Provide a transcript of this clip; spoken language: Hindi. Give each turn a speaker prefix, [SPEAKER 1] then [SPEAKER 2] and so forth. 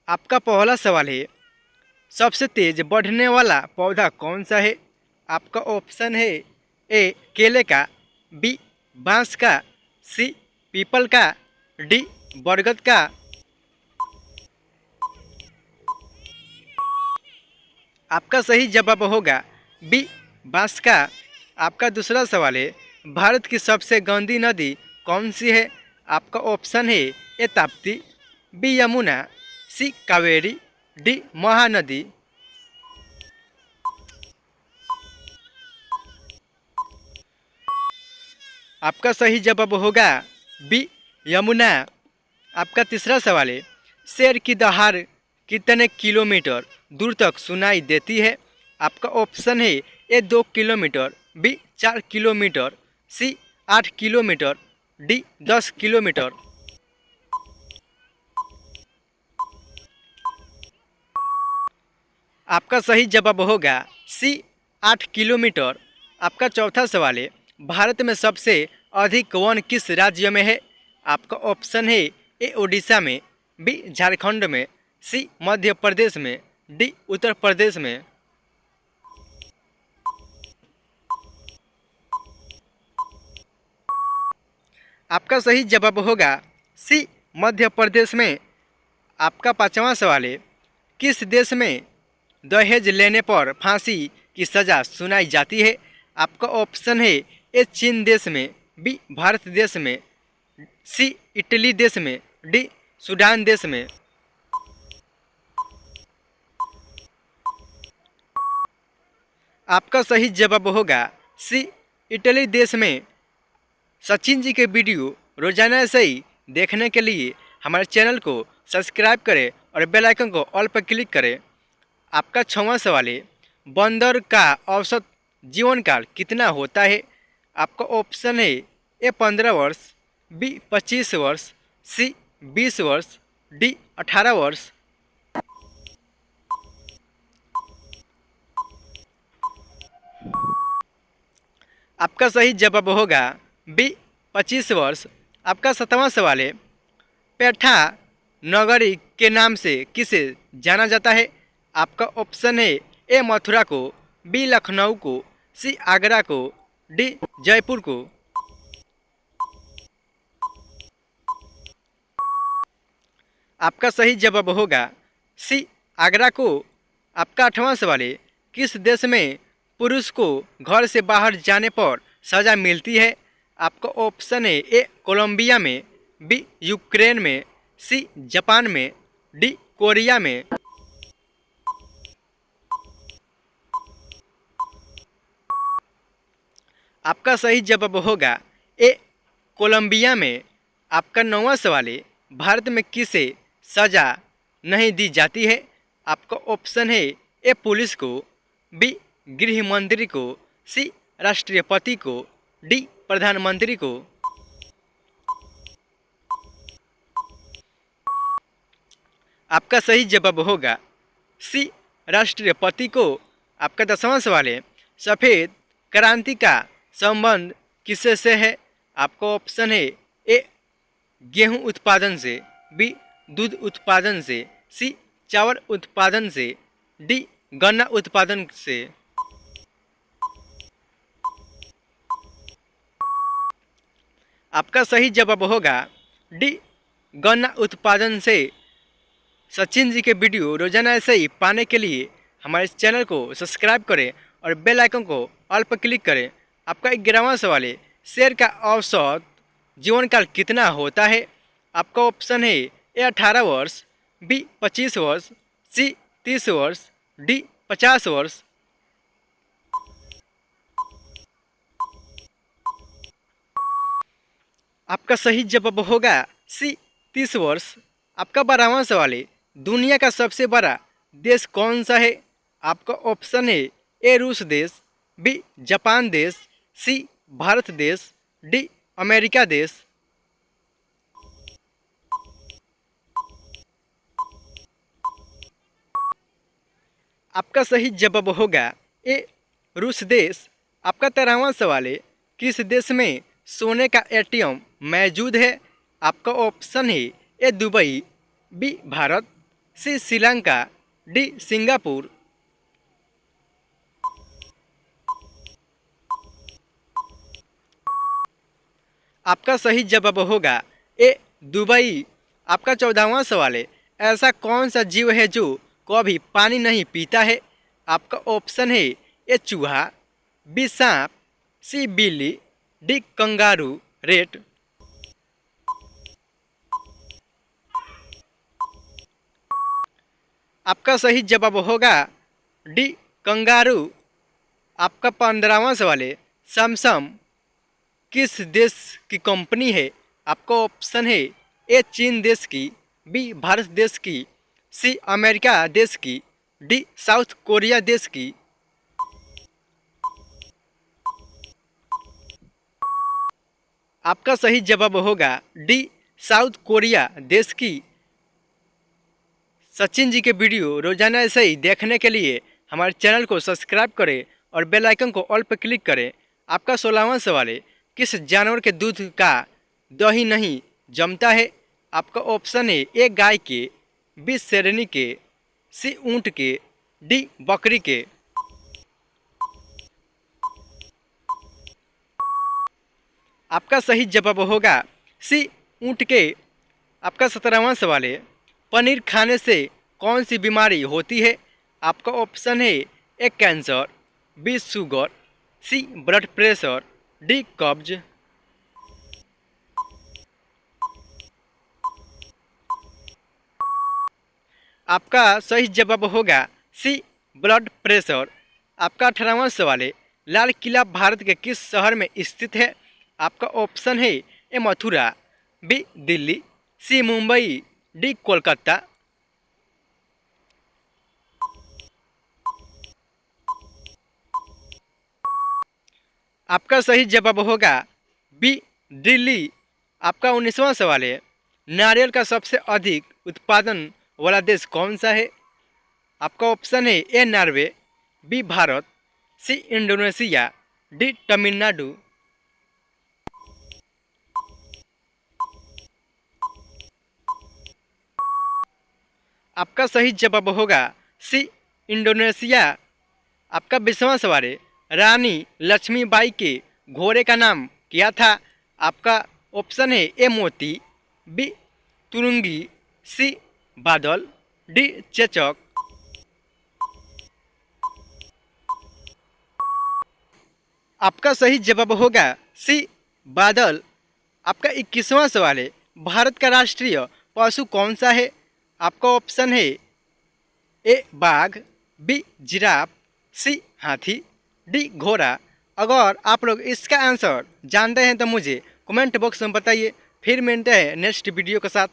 [SPEAKER 1] आपका पहला सवाल है, सबसे तेज बढ़ने वाला पौधा कौन सा है? आपका ऑप्शन है ए केले का, बी बांस का, सी पीपल का, डी बरगद का। आपका सही जवाब होगा बी बांस का। आपका दूसरा सवाल है, भारत की सबसे गंदी नदी कौन सी है? आपका ऑप्शन है ए ताप्ती, बी यमुना, सी कावेरी, डी महानदी। आपका सही जवाब होगा बी यमुना। आपका तीसरा सवाल है, शेर की दहाड़ कितने किलोमीटर दूर तक सुनाई देती है? आपका ऑप्शन है ए 2 किलोमीटर, बी 4 किलोमीटर, सी 8 किलोमीटर, डी 10 किलोमीटर। आपका सही जवाब होगा सी 8 किलोमीटर। आपका चौथा सवाल है, भारत में सबसे अधिक वन किस राज्य में है? आपका ऑप्शन है ए उड़ीसा में, बी झारखंड में, सी मध्य प्रदेश में, डी उत्तर प्रदेश में। आपका सही जवाब होगा सी मध्य प्रदेश में। आपका पांचवा सवाल है, किस देश में दहेज लेने पर फांसी की सज़ा सुनाई जाती है? आपका ऑप्शन है ए चीन देश में, बी भारत देश में, सी इटली देश में, डी सूडान देश में। आपका सही जवाब होगा सी इटली देश में। सचिन जी के वीडियो रोजाना ऐसे ही देखने के लिए हमारे चैनल को सब्सक्राइब करें और बेल आइकन को ऑल पर क्लिक करें। आपका छठवां सवाल है, बंदर का औसत जीवन काल कितना होता है? आपका ऑप्शन है ए 15 वर्ष, बी 25 वर्ष, सी 20 वर्ष, डी 18 वर्ष। आपका सही जवाब होगा बी 25 वर्ष। आपका सातवां सवाल है, पेठा नगरी के नाम से किसे जाना जाता है? आपका ऑप्शन है ए मथुरा को, बी लखनऊ को, सी आगरा को, डी जयपुर को। आपका सही जवाब होगा सी आगरा को। आपका आठवां सवाल है, किस देश में पुरुष को घर से बाहर जाने पर सज़ा मिलती है? आपका ऑप्शन है ए कोलंबिया में, बी यूक्रेन में, सी जापान में, डी कोरिया में। आपका सही जवाब होगा ए कोलंबिया में। आपका नौवां सवाल है, भारत में किसे सज़ा नहीं दी जाती है? आपका ऑप्शन है ए पुलिस को, बी गृह मंत्री को, सी राष्ट्रपति को, डी प्रधानमंत्री को। आपका सही जवाब होगा सी राष्ट्रपति को। आपका 10वां सवाल है, सफ़ेद क्रांति का संबंध किससे से है? आपका ऑप्शन है ए गेहूं उत्पादन से, बी दूध उत्पादन से, सी चावल उत्पादन से, डी गन्ना उत्पादन से। आपका सही जवाब होगा डी गन्ना उत्पादन से। सचिन जी के वीडियो रोजाना ऐसे ही पाने के लिए हमारे चैनल को सब्सक्राइब करें और बेल आइकन को ऑल पर क्लिक करें। आपका 11वां सवाल है, शेर का औसत जीवन काल कितना होता है? आपका ऑप्शन है ए 18 वर्ष, बी 25 वर्ष, सी 30 वर्ष, डी 50 वर्ष। आपका सही जवाब होगा सी 30 वर्ष। आपका 12वां सवाल है, दुनिया का सबसे बड़ा देश कौन सा है? आपका ऑप्शन है ए रूस देश, बी जापान देश, सी भारत देश, डी अमेरिका देश। आपका सही जवाब होगा ए रूस देश। आपका 13वां सवाल है, किस देश में सोने का एटीएम मौजूद है? आपका ऑप्शन है ए दुबई, बी भारत, सी श्रीलंका, डी सिंगापुर। आपका सही जवाब होगा ए दुबई। आपका 14वां सवाल है, ऐसा कौन सा जीव है जो कभी पानी नहीं पीता है? आपका ऑप्शन है ए चूहा, बी सांप, सी बिल्ली, डी कंगारू रेट। आपका सही जवाब होगा डी कंगारू। आपका 15वां सवाल है, सैमसंग किस देश की कंपनी है? आपका ऑप्शन है ए चीन देश की, बी भारत देश की, सी अमेरिका देश की, डी साउथ कोरिया देश की। आपका सही जवाब होगा डी साउथ कोरिया देश की। सचिन जी के वीडियो रोजाना ऐसे ही देखने के लिए हमारे चैनल को सब्सक्राइब करें और बेल आइकन को ऑल पर क्लिक करें। आपका 16वां सवाल है, किस जानवर के दूध का दही नहीं जमता है? आपका ऑप्शन है ए गाय के, बी शेरनी के, सी ऊँट के, डी बकरी के। आपका सही जवाब होगा सी ऊँट के। आपका 17वां सवाल है, पनीर खाने से कौन सी बीमारी होती है? आपका ऑप्शन है ए कैंसर, बी शुगर, सी ब्लड प्रेशर, डी कब्ज। आपका सही जवाब होगा सी ब्लड प्रेशर। आपका 18वां सवाल है, लाल किला भारत के किस शहर में स्थित है? आपका ऑप्शन है ए मथुरा, बी दिल्ली, सी मुंबई, डी कोलकाता। आपका सही जवाब होगा बी दिल्ली। आपका 19वां सवाल है, नारियल का सबसे अधिक उत्पादन वाला देश कौन सा है? आपका ऑप्शन है A Norway, B Bharat, C Indonesia, D Tamil Nadu. आपका सही जवाब होगा सी इंडोनेशिया। आपका 20वां सवाल है, रानी लक्ष्मीबाई के घोड़े का नाम क्या था? आपका ऑप्शन है ए मोती, बी तुरुंगी, सी बादल, डी चेचक। आपका सही जवाब होगा सी बादल। आपका 21वां सवाल है, भारत का राष्ट्रीय पशु कौन सा है? आपका ऑप्शन है ए बाघ, बी जिराफ, सी हाथी, डी घोड़ा। अगर आप लोग इसका आंसर जानते हैं तो मुझे कमेंट बॉक्स में बताइए। फिर मिलते हैं नेक्स्ट वीडियो के साथ।